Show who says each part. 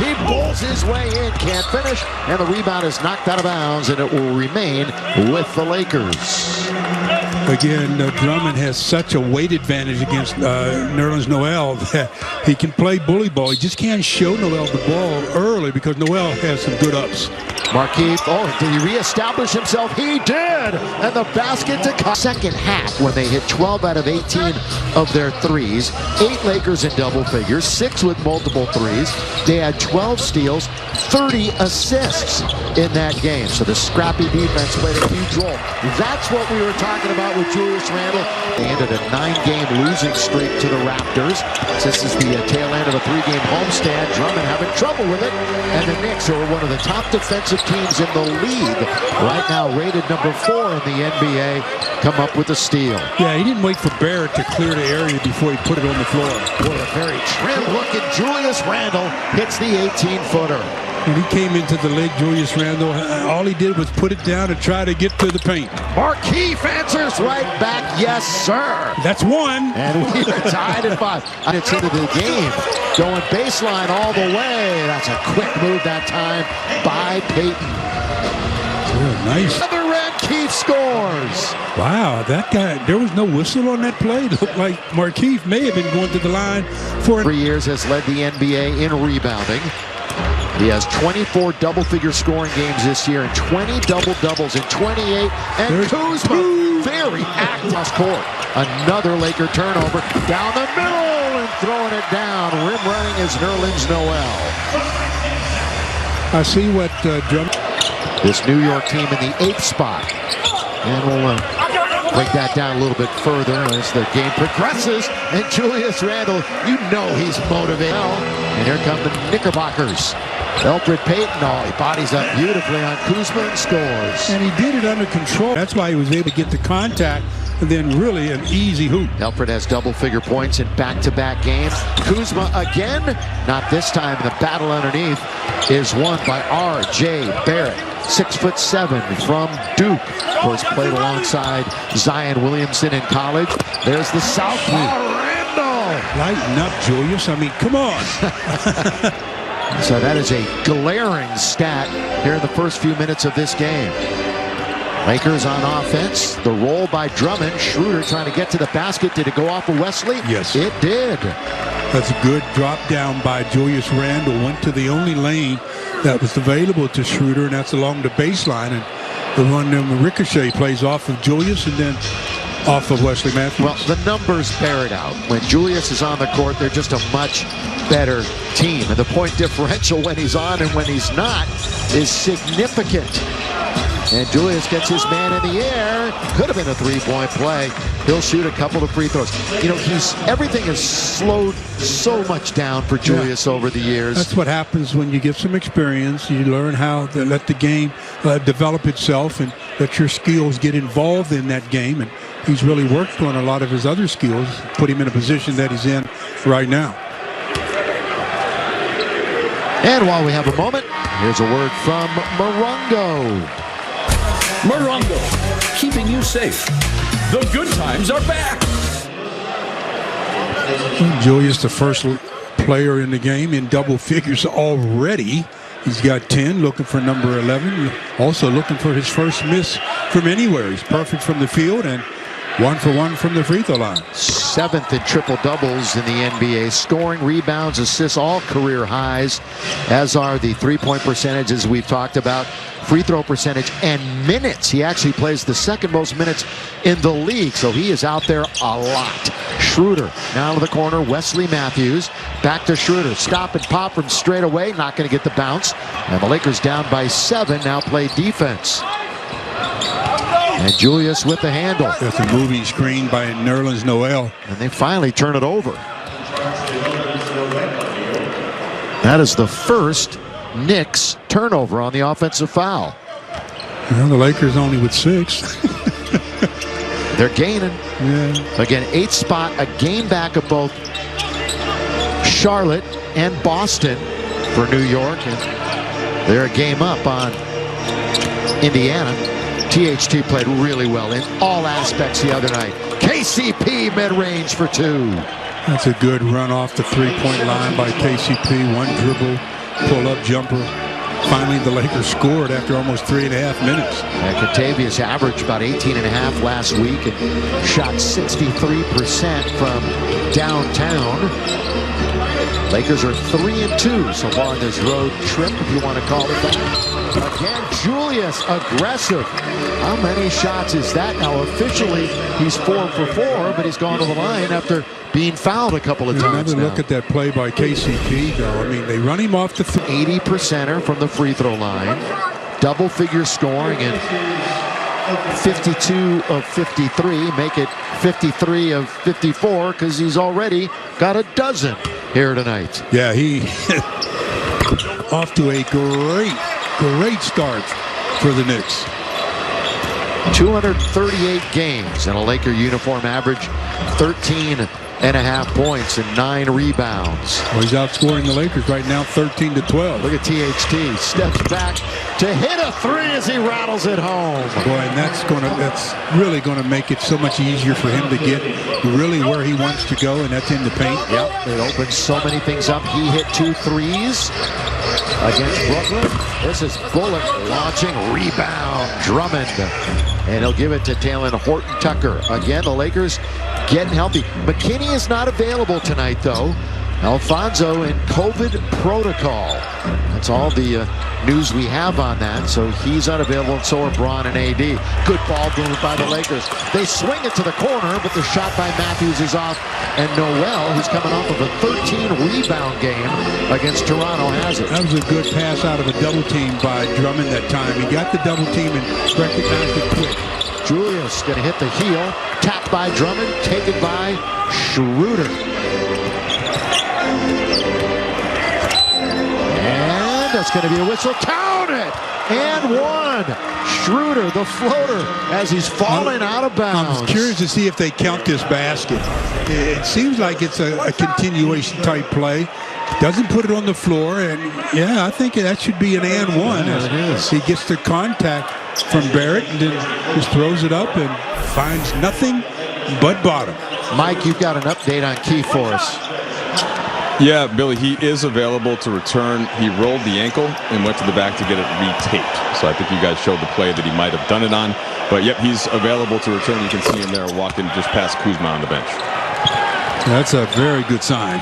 Speaker 1: He pulls his way in, can't finish, and the rebound is knocked out of bounds, and it will remain with the Lakers.
Speaker 2: Again, Drummond has such a weight advantage against Nerlens Noel that he can play bully ball. He just can't show Noel the ball early because Noel has some good ups.
Speaker 1: Markieff, did he reestablish himself? He did! And the basket to come. Second half, when they hit 12 out of 18 of their threes. 8 Lakers in double figures, 6 with multiple threes. They had 12 steals, 30 assists in that game. So the scrappy defense played a huge role. That's what we were talking about with Julius Randle. They ended a 9-game losing streak to the Raptors. This is the tail end of a 3-game homestand. Drummond having trouble with it. And the Knicks, who are one of the top defensive teams in the league, right now rated number 4 in the NBA, come up with a steal.
Speaker 2: Yeah, he didn't wait for Barrett to clear the area before he put it on the floor.
Speaker 1: Boy, a very trim-looking Julius Randle hits the 18-footer.
Speaker 2: When he came into the league, Julius Randle, all he did was put it down and try to get to the paint.
Speaker 1: Markieff answers right back, yes, sir.
Speaker 2: That's one.
Speaker 1: And we are tied at 5. It's into the game. Going baseline all the way. That's a quick move that time by Payton.
Speaker 2: Oh, nice.
Speaker 1: Another Markieff scores.
Speaker 2: Wow, that guy, there was no whistle on that play. It looked like Markieff may have been going to the line for
Speaker 1: 3 years, has led the NBA in rebounding. He has 24 double-figure scoring games this year and 20 double-doubles in 28. And there's Kuzma, very active court. Another Laker turnover down the middle and throwing it down. Rim running is Nerlens Noel.
Speaker 2: I see what Drummond.
Speaker 1: This New York team in the 8th spot. And we'll break that down a little bit further as the game progresses. And Julius Randle, you know he's motivated. And here come the Knickerbockers. Elfrid Payton, he bodies up beautifully on Kuzma and scores.
Speaker 2: And he did it under control. That's why he was able to get the contact and then really an easy hoop.
Speaker 1: Elfrid has double-figure points in back-to-back games. Kuzma again, not this time. The battle underneath is won by R.J. Barrett. 6'7" from Duke. Of course, played alongside Zion Williamson in college. There's the southpaw Randle.
Speaker 2: Lighten up, Julius. I mean, come on.
Speaker 1: So that is a glaring stat here in the first few minutes of this game. Lakers on offense. The roll by Drummond. Schroder trying to get to the basket. Did it go off of Wesley?
Speaker 2: Yes.
Speaker 1: It did.
Speaker 2: That's a good drop down by Julius Randle. Went to the only lane that was available to Schroder, and that's along the baseline. And the one ricochet plays off of Julius and then off of Wesley Matthews.
Speaker 1: Well, the numbers bear it out. When Julius is on the court, they're just a much better team. And the point differential when he's on and when he's not is significant. And Julius gets his man in the air. Could have been a three-point play. He'll shoot a couple of free throws. You know, everything has slowed so much down for Julius over the years.
Speaker 2: That's what happens when you get some experience. You learn how to let the game develop itself and let your skills get involved in that game. And he's really worked on a lot of his other skills, put him in a position that he's in right now.
Speaker 1: And while we have a moment, here's a word from Morongo.
Speaker 3: Morongo, keeping you safe. The good times are back.
Speaker 2: Julius, the first player in the game in double figures already. He's got 10, looking for number 11. Also looking for his first miss from anywhere. He's perfect from the field and 1 for 1 from the free throw line.
Speaker 1: 7th in triple doubles in the NBA. Scoring, rebounds, assists, all career highs, as are the three-point percentages we've talked about. Free throw percentage and minutes. He actually plays the second most minutes in the league, so he is out there a lot. Schroder now to the corner. Wesley Matthews back to Schroder. Stop and pop from straight away. Not going to get the bounce. And the Lakers down by 7. Now play defense. And Julius with the handle.
Speaker 2: That's a moving screen by Nerlens Noel.
Speaker 1: And they finally turn it over. That is the first Knicks turnover on the offensive foul.
Speaker 2: Well, the Lakers only with 6.
Speaker 1: They're gaining.
Speaker 2: Yeah.
Speaker 1: Again, 8th spot, a game back of both Charlotte and Boston for New York. And they're a game up on Indiana. THT played really well in all aspects the other night. KCP mid-range for 2.
Speaker 2: That's a good run off the three-point line by KCP. One dribble, pull-up jumper. Finally, the Lakers scored after almost 3.5 minutes.
Speaker 1: And Kentavious averaged about 18.5 last week and shot 63% from downtown. Lakers are 3-2 so far in this road trip, if you want to call it that. Again, Julius aggressive. How many shots is that? Now officially he's 4 for 4, but he's gone to the line after being fouled a couple of times.
Speaker 2: Another look at that play by KCP, though. I mean, they run him off the
Speaker 1: 80%er from the free throw line, double figure scoring, and 52 of 53, make it 53 of 54 because he's already got a dozen here tonight.
Speaker 2: Yeah, he off to a great start for the Knicks.
Speaker 1: 238 games in a Laker uniform, average 13.5 points and 9 rebounds.
Speaker 2: Well, he's outscoring the Lakers right now 13-12.
Speaker 1: Look at THT, steps back to hit a 3 as he rattles it home.
Speaker 2: Boy, and that's really gonna make it so much easier for him to get really where he wants to go, and that's in the paint.
Speaker 1: Yep, it opens so many things up. He hit 2 threes against Brooklyn. This is Bullock launching, rebound, Drummond, and he'll give it to Talen Horton-Tucker. Again, the Lakers getting healthy. McKinney is not available tonight, though. Alfonso in COVID protocol. That's all the news we have on that. So he's unavailable, and so are Braun and AD. Good ball movement by the Lakers. They swing it to the corner, but the shot by Matthews is off. And Noel, who's coming off of a 13-rebound game against Toronto, has it.
Speaker 2: That was a good pass out of a double team by Drummond that time. He got the double team and recognized it quick.
Speaker 1: Julius going to hit the heel. Tapped by Drummond, taken by Schroder. And that's going to be a whistle. Count it! And one. Schroder, the floater, as he's falling out of bounds.
Speaker 2: I'm curious to see if they count this basket. It seems like it's a continuation type play. Doesn't put it on the floor, and yeah, I think that should be an and one.
Speaker 1: Yeah, it is.
Speaker 2: He gets the contact from Barrett and then just throws it up and finds nothing but bottom.
Speaker 1: Mike, you've got an update on Key for us.
Speaker 4: Yeah, Billy, he is available to return. He rolled the ankle and went to the back to get it retaped. So I think you guys showed the play that he might have done it on. But yep, he's available to return. You can see him there walking just past Kuzma on the bench.
Speaker 2: That's a very good sign.